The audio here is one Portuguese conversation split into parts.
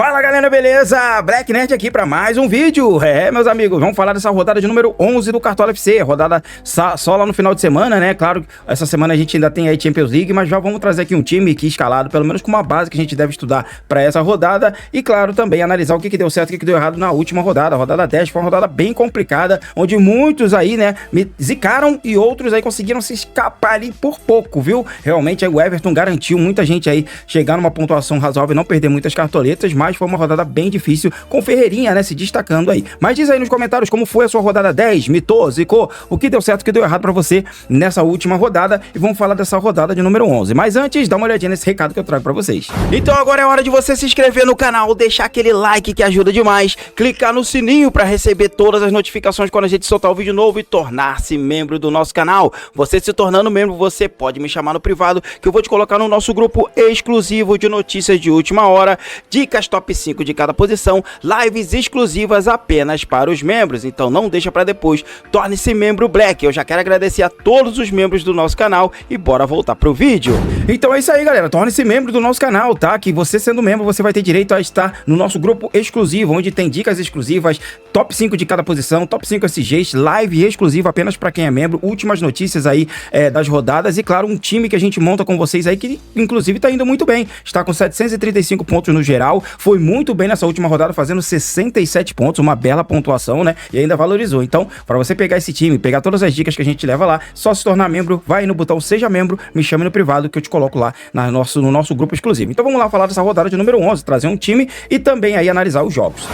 Fala galera, beleza? Black Nerd aqui para mais um vídeo. Meus amigos, vamos falar dessa rodada de número 11 do Cartola FC. Rodada só lá no final de semana, né? Claro, essa semana a gente ainda tem aí Champions League, mas já vamos trazer aqui um time aqui escalado, pelo menos com uma base que a gente deve estudar para essa rodada. E claro, também analisar o que deu certo e o que deu errado na última rodada. A rodada 10 foi uma rodada bem complicada, onde muitos aí, né, me zicaram e outros aí conseguiram se escapar ali por pouco, viu? Realmente aí o Everton garantiu muita gente aí chegar numa pontuação razoável e não perder muitas cartoletas, mas foi uma rodada bem difícil, com Ferreirinha, né, se destacando aí. Mas diz aí nos comentários como foi a sua rodada 10, mitou, zicou, o que deu certo, o que deu errado pra você nessa última rodada, e vamos falar dessa rodada de número 11. Mas antes, dá uma olhadinha nesse recado que eu trago pra vocês. Então agora é hora de você se inscrever no canal, deixar aquele like que ajuda demais, clicar no sininho pra receber todas as notificações quando a gente soltar um vídeo novo e tornar-se membro do nosso canal. Você se tornando membro, você pode me chamar no privado, que eu vou te colocar no nosso grupo exclusivo de notícias de última hora, dicas top 5 de cada posição, lives exclusivas apenas para os membros. Então não deixa para depois, torne-se membro Black. Eu já quero agradecer a todos os membros do nosso canal e bora voltar pro vídeo. Então é isso aí, galera, torne-se membro do nosso canal, tá? Que você sendo membro, você vai ter direito a estar no nosso grupo exclusivo, onde tem dicas exclusivas, top 5 de cada posição, top 5 SGs, live exclusiva apenas para quem é membro, últimas notícias aí das rodadas e claro, um time que a gente monta com vocês aí, que inclusive tá indo muito bem, está com 735 pontos no geral, foi muito bem nessa última rodada, fazendo 67 pontos, uma bela pontuação, né? E ainda valorizou. Então, para você pegar esse time, pegar todas as dicas que a gente leva lá, só se tornar membro, vai aí no botão Seja Membro, me chame no privado que eu te coloco lá no nosso grupo exclusivo. Então vamos lá falar dessa rodada de número 11, trazer um time e também aí analisar os jogos.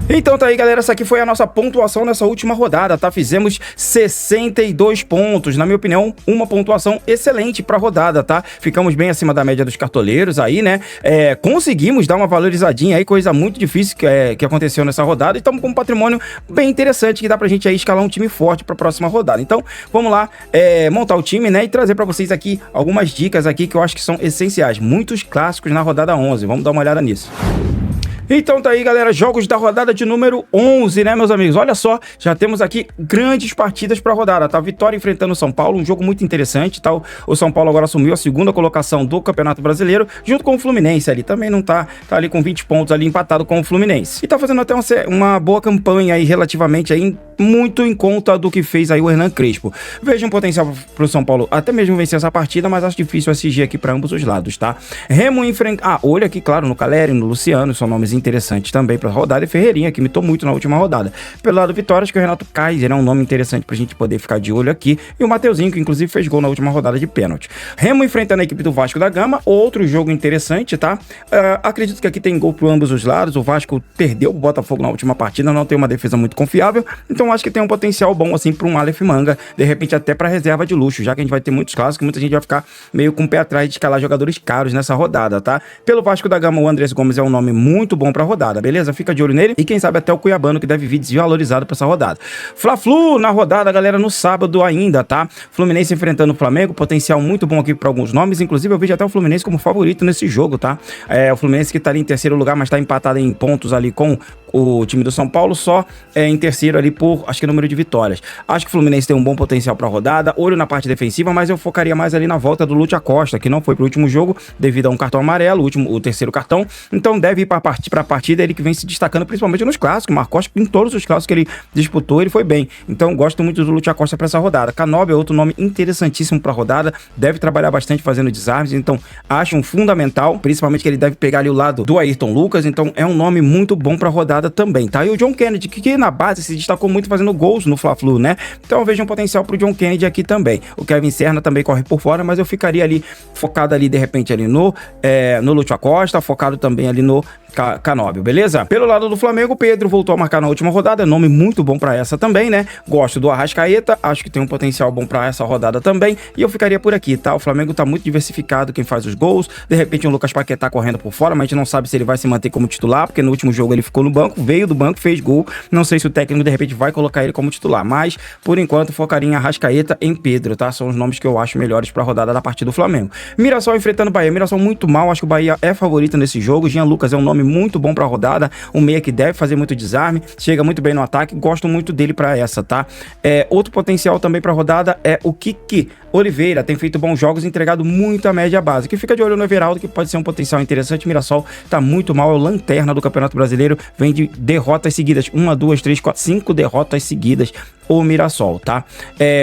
Então tá aí, galera, essa aqui foi a nossa pontuação nessa última rodada, tá? Fizemos 62 pontos, na minha opinião, uma pontuação excelente pra rodada, tá? Ficamos bem acima da média dos cartoleiros aí, né? Conseguimos dar uma valorizadinha aí, coisa muito difícil que aconteceu nessa rodada, e estamos com um patrimônio bem interessante que dá pra gente aí escalar um time forte pra próxima rodada. Então, vamos lá montar o time, né? E trazer pra vocês aqui algumas dicas aqui que eu acho que são essenciais. Muitos clássicos na rodada 11, vamos dar uma olhada nisso. Então tá aí, galera, jogos da rodada de número 11, né, meus amigos? Olha só, já temos aqui grandes partidas pra rodada, tá? Vitória enfrentando o São Paulo, um jogo muito interessante, tá? O São Paulo agora assumiu a segunda colocação do Campeonato Brasileiro, junto com o Fluminense ali, também não tá ali com 20 pontos ali empatado com o Fluminense. E tá fazendo até uma boa campanha aí, relativamente aí, muito em conta do que fez aí o Hernan Crespo. Vejo um potencial pro São Paulo até mesmo vencer essa partida, mas acho difícil SG aqui pra ambos os lados, tá? Remo enfrenta... olho aqui, claro, no Caleri, no Luciano, são nomes interessantes também pra rodada, e Ferreirinha, que imitou muito na última rodada. Pelo lado Vitória, acho que o Renato Kaiser é um nome interessante pra gente poder ficar de olho aqui, e o Mateuzinho, que inclusive fez gol na última rodada de pênalti. Remo enfrentando a equipe do Vasco da Gama, outro jogo interessante, tá? Acredito que aqui tem gol por ambos os lados, o Vasco perdeu o Botafogo na última partida, não tem uma defesa muito confiável, então acho que tem um potencial bom assim pra um Aleph Manga, de repente até pra reserva de luxo, já que a gente vai ter muitos clássicos, muita gente vai ficar meio com o pé atrás de escalar jogadores caros nessa rodada, tá? Pelo Vasco da Gama, o Andrés Gomes é um nome muito bom pra rodada, beleza? Fica de olho nele, e quem sabe até o Cuiabano, que deve vir desvalorizado pra essa rodada. Fla-Flu na rodada, galera, no sábado ainda, tá? Fluminense enfrentando o Flamengo, potencial muito bom aqui pra alguns nomes, inclusive eu vejo até o Fluminense como favorito nesse jogo, tá? O Fluminense que tá ali em terceiro lugar, mas tá empatado em pontos ali com o time do São Paulo, só em terceiro ali por, acho que número de vitórias. Acho que o Fluminense tem um bom potencial pra rodada, olho na parte defensiva, mas eu focaria mais ali na volta do Lute Acosta, que não foi pro último jogo, devido a um cartão amarelo, o terceiro cartão, então deve ir pra partida, ele que vem se destacando principalmente nos clássicos, Marcos, em todos os clássicos que ele disputou, ele foi bem, então gosto muito do Lute Acosta pra essa rodada. Canóbio é outro nome interessantíssimo pra rodada, deve trabalhar bastante fazendo desarmes, então acho um fundamental, principalmente que ele deve pegar ali o lado do Ayrton Lucas, então é um nome muito bom pra rodada também, tá? E o John Kennedy, que na base se destacou muito fazendo gols no Fla-Flu, né? Então eu vejo um potencial pro John Kennedy aqui também. O Kevin Serna também corre por fora, mas eu ficaria ali focado ali de repente ali no Lúcio Acosta, focado também ali no Canóbio, beleza? Pelo lado do Flamengo, o Pedro voltou a marcar na última rodada, nome muito bom pra essa também, né? Gosto do Arrascaeta, acho que tem um potencial bom pra essa rodada também, e eu ficaria por aqui, tá? O Flamengo tá muito diversificado quem faz os gols, de repente um Lucas Paquetá correndo por fora, mas a gente não sabe se ele vai se manter como titular, porque no último jogo ele ficou no banco, veio do banco, fez gol, não sei se o técnico de repente vai colocar ele como titular, mas por enquanto focaria em Arrascaeta, em Pedro, tá? São os nomes que eu acho melhores pra rodada da partida do Flamengo. Mirassol enfrentando o Bahia, Mirassol muito mal, acho que o Bahia é favorito nesse jogo, Jean Lucas é um nome muito bom pra rodada, um meia que deve fazer muito desarme, chega muito bem no ataque, gosto muito dele pra essa, tá? Outro potencial também pra rodada é o Kiki, Oliveira tem feito bons jogos e entregado muito a média base. Que fica de olho no Everaldo, que pode ser um potencial interessante. Mirassol tá muito mal, é o lanterna do Campeonato Brasileiro, vem de derrotas seguidas, 1, 2, 3, 4, 5 derrotas seguidas, o Mirassol, tá?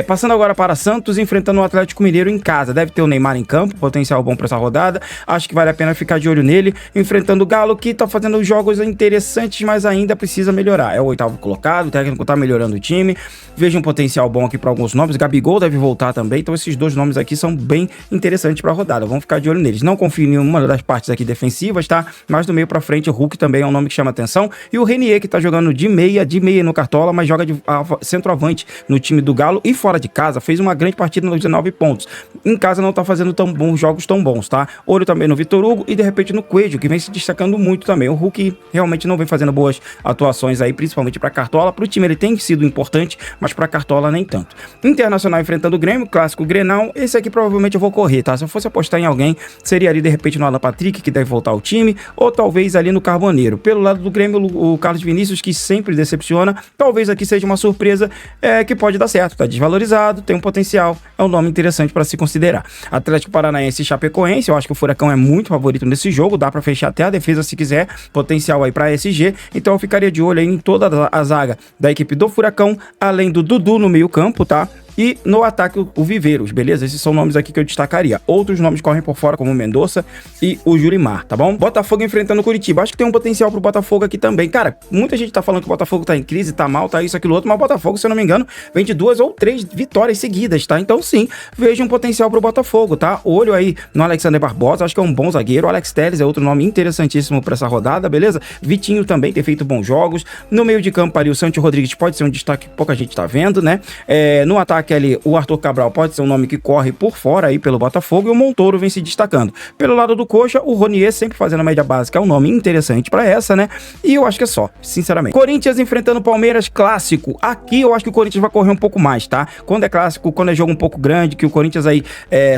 Passando agora para Santos, enfrentando o Atlético Mineiro em casa. Deve ter o Neymar em campo, potencial bom para essa rodada. Acho que vale a pena ficar de olho nele. Enfrentando o Galo, que tá fazendo jogos interessantes, mas ainda precisa melhorar. É o 8º colocado, o técnico tá melhorando o time. Vejo um potencial bom aqui para alguns nomes. Gabigol deve voltar também, então esses dois nomes aqui são bem interessantes para a rodada. Vamos ficar de olho neles. Não confio em nenhuma das partes aqui defensivas, tá? Mas do meio para frente, o Hulk também é um nome que chama atenção. E o Renier, que tá jogando de meia no Cartola, mas joga de centroavante no time do Galo e fora de casa, fez uma grande partida nos 19 pontos. Em casa não tá fazendo jogos tão bons, tá? Olho também no Vitor Hugo e de repente no Coelho, que vem se destacando muito também. O Hulk realmente não vem fazendo boas atuações aí, principalmente para Cartola. Pro time ele tem sido importante, mas para Cartola nem tanto. Internacional enfrentando o Grêmio, clássico Grenal. Esse aqui provavelmente eu vou correr, tá? Se eu fosse apostar em alguém, seria ali de repente no Alan Patrick, que deve voltar ao time, ou talvez ali no Carboneiro. Pelo lado do Grêmio, o Carlos Vinícius, que sempre decepciona. Talvez aqui seja uma surpresa que pode dar certo. Tá desvalorizado, tem um potencial, é um nome interessante para se considerar. Atlético Paranaense e Chapecoense, eu acho que o Furacão é muito favorito nesse jogo, dá para fechar até a defesa se quiser, potencial aí para SG, então eu ficaria de olho aí em toda a zaga da equipe do Furacão, além do Dudu no meio campo, tá? E no ataque o Viveiros, beleza? Esses são nomes aqui que eu destacaria. Outros nomes correm por fora, como o Mendonça e o Jurimar, tá bom? Botafogo enfrentando o Curitiba. Acho que tem um potencial pro Botafogo aqui também. Cara, muita gente tá falando que o Botafogo tá em crise, tá mal, tá isso, aquilo, outro, mas o Botafogo, se eu não me engano, vem de 2 ou 3 vitórias seguidas, tá? Então sim, vejo um potencial pro Botafogo, tá? Olho aí no Alexander Barbosa, acho que é um bom zagueiro. O Alex Telles é outro nome interessantíssimo pra essa rodada, beleza? Vitinho também tem feito bons jogos. No meio de campo ali, o Santi Rodrigues pode ser um destaque que pouca gente tá vendo, né? No ataque ali, o Arthur Cabral pode ser um nome que corre por fora aí pelo Botafogo, e o Montoro vem se destacando. Pelo lado do Coxa, o Ronier sempre fazendo a média básica, é um nome interessante pra essa, né? E eu acho que é só, sinceramente. Corinthians enfrentando o Palmeiras, clássico. Aqui eu acho que o Corinthians vai correr um pouco mais, tá? Quando é clássico, quando é jogo um pouco grande, que o Corinthians aí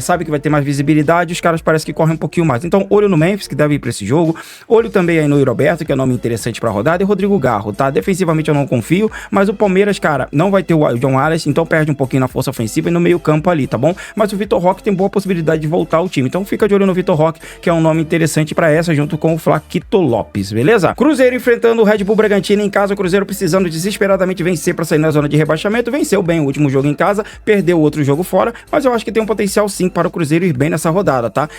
sabe que vai ter mais visibilidade, os caras parecem que correm um pouquinho mais. Então, olho no Memphis, que deve ir pra esse jogo. Olho também aí no Roberto, que é um nome interessante pra rodada, e Rodrigo Garro, tá? Defensivamente eu não confio, mas o Palmeiras, cara, não vai ter o John Wallace, então perde um pouquinho na força ofensiva e no meio campo ali, tá bom? Mas o Vitor Roque tem boa possibilidade de voltar ao time, então fica de olho no Vitor Roque, que é um nome interessante pra essa, junto com o Flaquito Lopes, beleza? Cruzeiro enfrentando o Red Bull Bragantino em casa, o Cruzeiro precisando desesperadamente vencer pra sair na zona de rebaixamento, venceu bem o último jogo em casa, perdeu o outro jogo fora, mas eu acho que tem um potencial sim para o Cruzeiro ir bem nessa rodada, tá?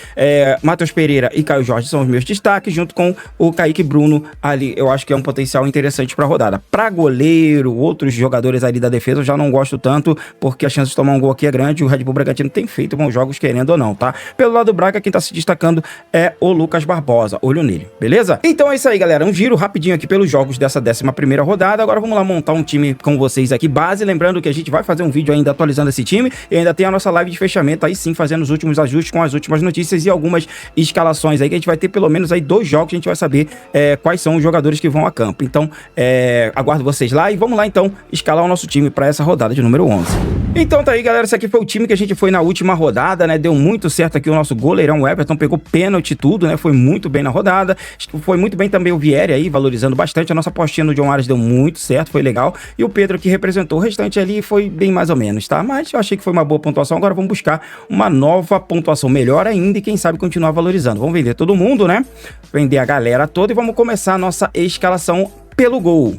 Matheus Pereira e Caio Jorge são os meus destaques, junto com o Kaique Bruno ali, eu acho que é um potencial interessante pra rodada. Pra goleiro, outros jogadores ali da defesa, eu já não gosto tanto, porque a chance de tomar um gol aqui é grande. O Red Bull Bragantino tem feito bons jogos, querendo ou não, tá? Pelo lado do Braga, quem tá se destacando é o Lucas Barbosa, olho nele, beleza? Então é isso aí, galera, um giro rapidinho aqui pelos jogos dessa 11ª rodada. Agora vamos lá montar um time com vocês aqui, base, lembrando que a gente vai fazer um vídeo ainda atualizando esse time, e ainda tem a nossa live de fechamento, aí sim, fazendo os últimos ajustes com as últimas notícias e algumas escalações aí, que a gente vai ter pelo menos aí 2 jogos, a gente vai saber quais são os jogadores que vão a campo. Então, aguardo vocês lá e vamos lá então escalar o nosso time para essa rodada de número 11. Então tá aí, galera, esse aqui foi o time que a gente foi na última rodada, né? Deu muito certo aqui o nosso goleirão, o Everton, pegou pênalti e tudo, né? Foi muito bem na rodada. Foi muito bem também o Vieri aí, valorizando bastante. A nossa postinha no John Aras deu muito certo, foi legal. E o Pedro, que representou o restante ali, foi bem mais ou menos, tá? Mas eu achei que foi uma boa pontuação. Agora vamos buscar uma nova pontuação melhor ainda e quem sabe continuar valorizando. Vamos vender todo mundo, né? Vender a galera toda e vamos começar a nossa escalação pelo gol.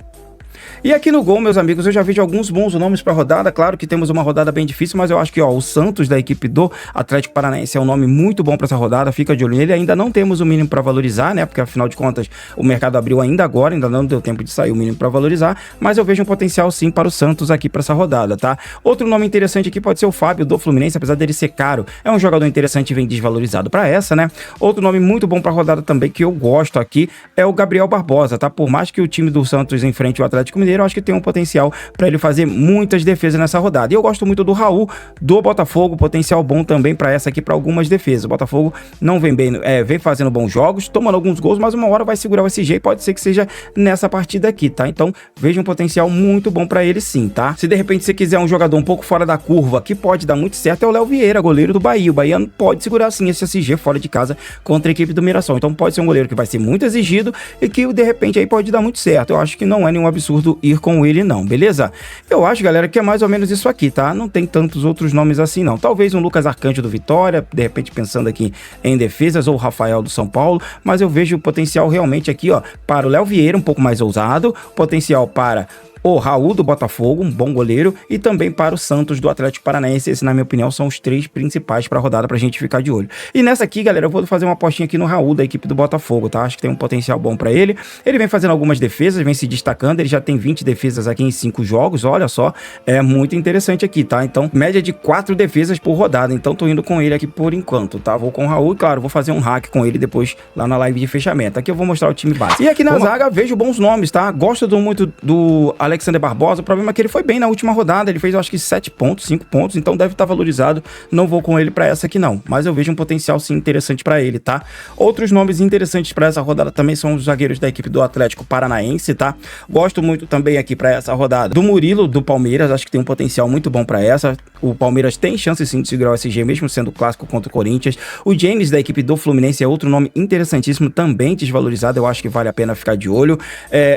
E aqui no gol, meus amigos, eu já vejo alguns bons nomes para rodada. Claro que temos uma rodada bem difícil, mas eu acho que o Santos da equipe do Atlético Paranaense é um nome muito bom para essa rodada. Fica de olho nele. Ainda não temos o mínimo para valorizar, né? Porque afinal de contas o mercado abriu ainda agora, ainda não deu tempo de sair o mínimo para valorizar. Mas eu vejo um potencial sim para o Santos aqui para essa rodada, tá? Outro nome interessante aqui pode ser o Fábio do Fluminense, apesar dele ser caro. É um jogador interessante e vem desvalorizado para essa, né? Outro nome muito bom para rodada também que eu gosto aqui é o Gabriel Barbosa, tá? Por mais que o time do Santos enfrente o Atlético Mineiro, eu acho que tem um potencial para ele fazer muitas defesas nessa rodada. E eu gosto muito do Raul do Botafogo, potencial bom também para essa aqui, para algumas defesas. O Botafogo não vem bem, vem fazendo bons jogos, tomando alguns gols, mas uma hora vai segurar o SG e pode ser que seja nessa partida aqui, tá? Então veja um potencial muito bom para ele sim, tá? Se de repente você quiser um jogador um pouco fora da curva, que pode dar muito certo, é o Léo Vieira, goleiro do Bahia. O Bahia pode segurar sim esse SG fora de casa contra a equipe do Mirassol. Então pode ser um goleiro que vai ser muito exigido e que de repente aí pode dar muito certo. Eu acho que não é nenhum absurdo pretendo ir com ele não, beleza? Eu acho, galera, que é mais ou menos isso aqui, tá? Não tem tantos outros nomes assim não. Talvez um Lucas Arcanjo do Vitória, de repente pensando aqui em defesas, ou o Rafael do São Paulo, mas eu vejo o potencial realmente aqui, ó, para o Léo Vieira, um pouco mais ousado, potencial para o Raul do Botafogo, um bom goleiro, e também para o Santos do Atlético Paranaense. Esses, na minha opinião, são os 3 principais para a rodada pra gente ficar de olho. E nessa aqui, galera, eu vou fazer uma apostinha aqui no Raul da equipe do Botafogo, tá? Acho que tem um potencial bom para ele. Ele vem fazendo algumas defesas, vem se destacando, ele já tem 20 defesas aqui em 5 jogos, olha só, é muito interessante aqui, tá? Então, média de 4 defesas por rodada, então tô indo com ele aqui por enquanto, tá? Vou com o Raul e, claro, vou fazer um hack com ele depois lá na live de fechamento. Aqui eu vou mostrar o time base. E aqui na zaga, vejo bons nomes, tá? Gosto muito do Alexander Barbosa. O problema é que ele foi bem na última rodada, ele fez, eu acho que 7 pontos, 5 pontos, então deve estar valorizado. Não vou com ele para essa aqui não, mas eu vejo um potencial sim interessante para ele, tá? Outros nomes interessantes para essa rodada também são os zagueiros da equipe do Atlético Paranaense, tá? Gosto muito também aqui para essa rodada do Murilo do Palmeiras, acho que tem um potencial muito bom para essa. O Palmeiras tem chance sim de segurar o SG, mesmo sendo clássico contra o Corinthians. O James da equipe do Fluminense é outro nome interessantíssimo, também desvalorizado, eu acho que vale a pena ficar de olho.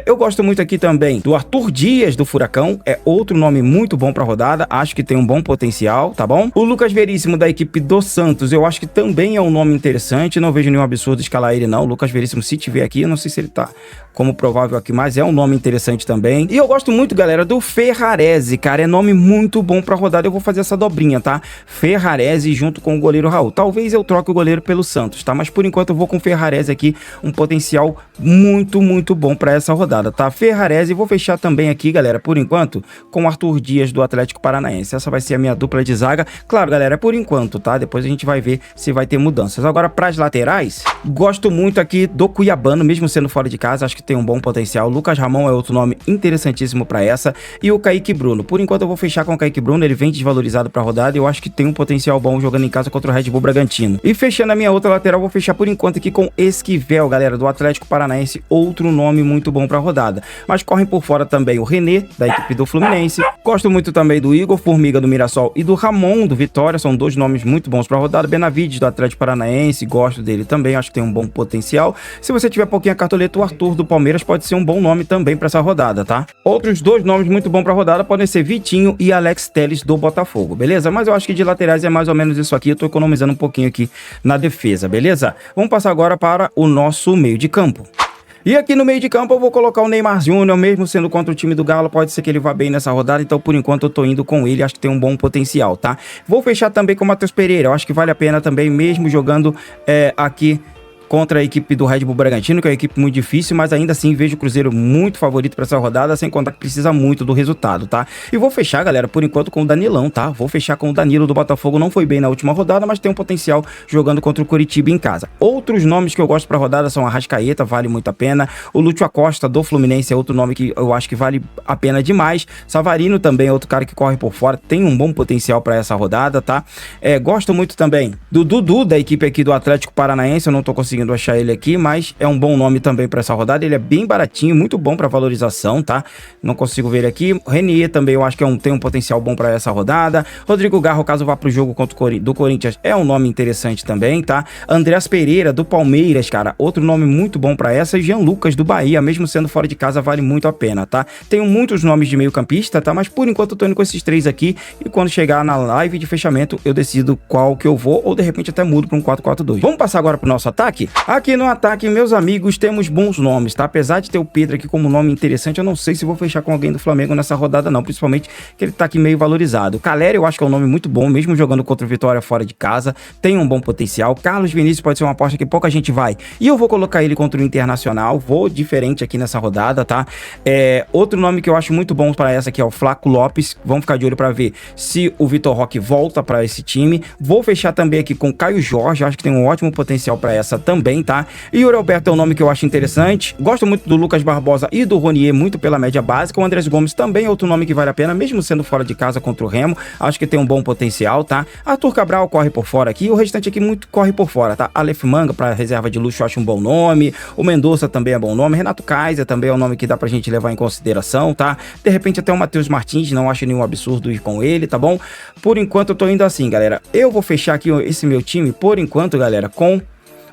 Eu gosto muito aqui também do Arthur Dias do Furacão, é outro nome muito bom pra rodada, acho que tem um bom potencial, tá bom? O Lucas Veríssimo da equipe do Santos, eu acho que também é um nome interessante, não vejo nenhum absurdo escalar ele não. O Lucas Veríssimo, se tiver aqui, eu não sei se ele tá como provável aqui, mas é um nome interessante também. E eu gosto muito, galera, do Ferrarese, cara, é nome muito bom pra rodada, eu vou fazer essa dobrinha, tá? Ferrarese junto com o goleiro Raul. Talvez eu troque o goleiro pelo Santos, tá? Mas por enquanto eu vou com o Ferrarese aqui, um potencial muito bom pra essa rodada, tá? Ferrarese, vou fechar também aqui, galera, por enquanto, com o Arthur Dias do Atlético Paranaense. Essa vai ser a minha dupla de zaga. Claro, galera, é por enquanto, tá? Depois a gente vai ver se vai ter mudanças. Agora, para as laterais, gosto muito aqui do Cuiabano, mesmo sendo fora de casa, acho que tem um bom potencial. Lucas Ramon é outro nome interessantíssimo para essa. E o Kaique Bruno. Por enquanto eu vou fechar com o Kaique Bruno, ele vem desvalorizado para a rodada e eu acho que tem um potencial bom jogando em casa contra o Red Bull Bragantino. E fechando a minha outra lateral, vou fechar por enquanto aqui com Esquivel, galera, do Atlético Paranaense, outro nome muito bom para a rodada. Mas correm por fora também o René, da equipe do Fluminense. Gosto muito também do Igor Formiga do Mirassol e do Ramon do Vitória, são 2 nomes muito bons para a rodada. Benavides do Atlético Paranaense, gosto dele também, acho que tem um bom potencial. Se você tiver pouquinho a cartoleta, o Arthur do Palmeiras pode ser um bom nome também para essa rodada, tá? Outros 2 nomes muito bons para a rodada podem ser Vitinho e Alex Telles do Botafogo, beleza? Mas eu acho que de laterais é mais ou menos isso aqui, eu tô economizando um pouquinho aqui na defesa, beleza? Vamos passar agora para o nosso meio de campo. E aqui no meio de campo eu vou colocar o Neymar Júnior, mesmo sendo contra o time do Galo, pode ser que ele vá bem nessa rodada, então por enquanto eu tô indo com ele, acho que tem um bom potencial, tá? Vou fechar também com o Matheus Pereira, eu acho que vale a pena também, mesmo jogando aqui contra a equipe do Red Bull Bragantino, que é uma equipe muito difícil, mas ainda assim vejo o Cruzeiro muito favorito para essa rodada, sem contar que precisa muito do resultado, tá? E vou fechar, galera, por enquanto com o Danilão, tá? Vou fechar com o Danilo do Botafogo, não foi bem na última rodada, mas tem um potencial jogando contra o Coritiba em casa. Outros nomes que eu gosto para a rodada são a Arrascaeta, vale muito a pena. O Lúcio Acosta do Fluminense é outro nome que eu acho que vale a pena demais. Savarino também é outro cara que corre por fora, tem um bom potencial para essa rodada, tá? Gosto muito também do Dudu, da equipe aqui do Atlético Paranaense, eu não tô conseguindo achar ele aqui, mas é um bom nome também para essa rodada, ele é bem baratinho, muito bom para valorização, tá? Não consigo ver ele aqui. O Renier também eu acho que tem um potencial bom para essa rodada. Rodrigo Garro, caso vá pro jogo contra do Corinthians, é um nome interessante também, tá? Andreas Pereira do Palmeiras, cara, outro nome muito bom para essa. E Jean Lucas do Bahia, mesmo sendo fora de casa, vale muito a pena, tá? Tenho muitos nomes de meio campista, tá? Mas por enquanto eu tô indo com esses 3 aqui, e quando chegar na live de fechamento eu decido qual que eu vou, ou de repente até mudo para um 4-4-2. Vamos passar agora pro nosso ataque? Aqui no ataque, meus amigos, temos bons nomes, tá? Apesar de ter o Pedro aqui como nome interessante, eu não sei se vou fechar com alguém do Flamengo nessa rodada não, principalmente que ele tá aqui meio valorizado. O Caleri eu acho que é um nome muito bom, mesmo jogando contra o Vitória fora de casa, tem um bom potencial. Carlos Vinícius pode ser uma aposta que pouca gente vai, e eu vou colocar ele contra o Internacional, vou diferente aqui nessa rodada, tá? Outro nome que eu acho muito bom para essa aqui é o Flaco Lopes, vamos ficar de olho para ver se o Vitor Roque volta para esse time. Vou fechar também aqui com o Caio Jorge, acho que tem um ótimo potencial para essa também, tá? E o Roberto é um nome que eu acho interessante. Gosto muito do Lucas Barbosa e do Ronier, muito pela média básica. O Andrés Gomes também é outro nome que vale a pena, mesmo sendo fora de casa contra o Remo. Acho que tem um bom potencial, tá? Arthur Cabral corre por fora aqui. O restante aqui muito corre por fora, tá? Aleph Manga para reserva de luxo eu acho um bom nome. O Mendonça também é bom nome. Renato Kaiser também é um nome que dá pra gente levar em consideração, tá? De repente até o Matheus Martins, não acho nenhum absurdo ir com ele, tá bom? Por enquanto eu tô indo assim, galera. Eu vou fechar aqui esse meu time, por enquanto, galera, com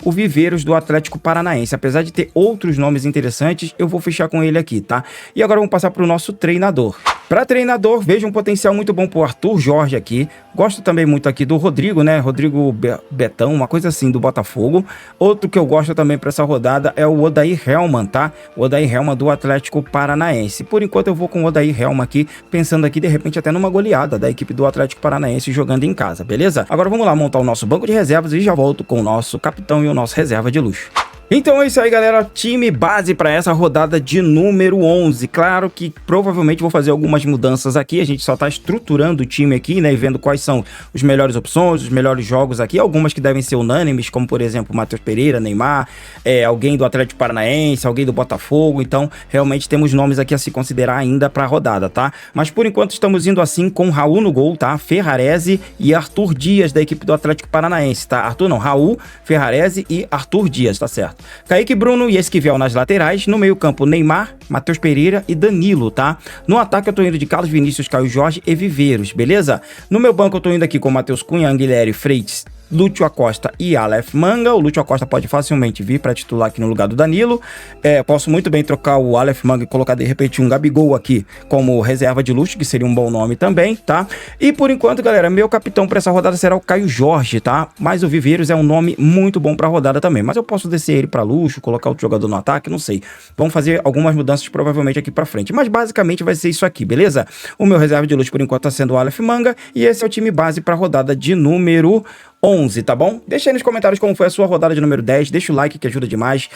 o Viveiros do Atlético Paranaense. Apesar de ter outros nomes interessantes, eu vou fechar com ele aqui, tá? E agora vamos passar para o nosso treinador. Para treinador, vejo um potencial muito bom pro Arthur Jorge aqui. Gosto também muito aqui do Rodrigo, né? Rodrigo Betão, uma coisa assim, do Botafogo. Outro que eu gosto também para essa rodada é o Odair Hellmann, tá? O Odair Hellmann do Atlético Paranaense. Por enquanto eu vou com o Odair Hellmann aqui, pensando aqui de repente até numa goleada da equipe do Atlético Paranaense jogando em casa, beleza? Agora vamos lá montar o nosso banco de reservas e já volto com o nosso capitão e o nosso reserva de luxo. Então é isso aí, galera, time base para essa rodada de número 11. Claro que provavelmente vou fazer algumas mudanças aqui, a gente só tá estruturando o time aqui, né, e vendo quais são as melhores opções, os melhores jogos aqui, algumas que devem ser unânimes, como por exemplo Matheus Pereira, Neymar, alguém do Atlético Paranaense, alguém do Botafogo, então realmente temos nomes aqui a se considerar ainda para a rodada, tá? Mas por enquanto estamos indo assim com Raul no gol, tá? Ferrarese e Arthur Dias da equipe do Atlético Paranaense, tá? Raul, Ferrarese e Arthur Dias, tá certo? Kaique Bruno e Esquivel nas laterais, no meio campo Neymar, Matheus Pereira e Danilo, tá? No ataque eu tô indo de Carlos Vinícius, Caio Jorge e Viveiros, beleza? No meu banco eu tô indo aqui com Matheus Cunha, Anguilhéry, Freitas, Lúcio Acosta e Aleph Manga. O Lúcio Acosta pode facilmente vir para titular aqui no lugar do Danilo. Posso muito bem trocar o Aleph Manga e colocar de repente um Gabigol aqui como reserva de luxo, que seria um bom nome também, tá? E por enquanto, galera, meu capitão para essa rodada será o Caio Jorge, tá? Mas o Viveiros é um nome muito bom para a rodada também. Mas eu posso descer ele para luxo, colocar outro jogador no ataque, não sei. Vamos fazer algumas mudanças provavelmente aqui para frente. Mas basicamente vai ser isso aqui, beleza? O meu reserva de luxo por enquanto tá sendo o Aleph Manga e esse é o time base para a rodada de número 11, tá bom? Deixa aí nos comentários como foi a sua rodada de número 10, deixa o like que ajuda demais,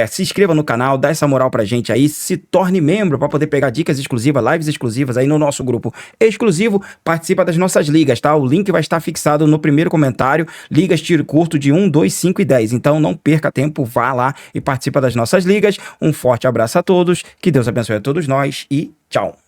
se inscreva no canal, dá essa moral pra gente aí, se torne membro pra poder pegar dicas exclusivas, lives exclusivas aí no nosso grupo exclusivo, participa das nossas ligas, tá? O link vai estar fixado no primeiro comentário, ligas tiro curto de 1, 2, 5 e 10, então não perca tempo, vá lá e participa das nossas ligas. Um forte abraço a todos, que Deus abençoe a todos nós e tchau!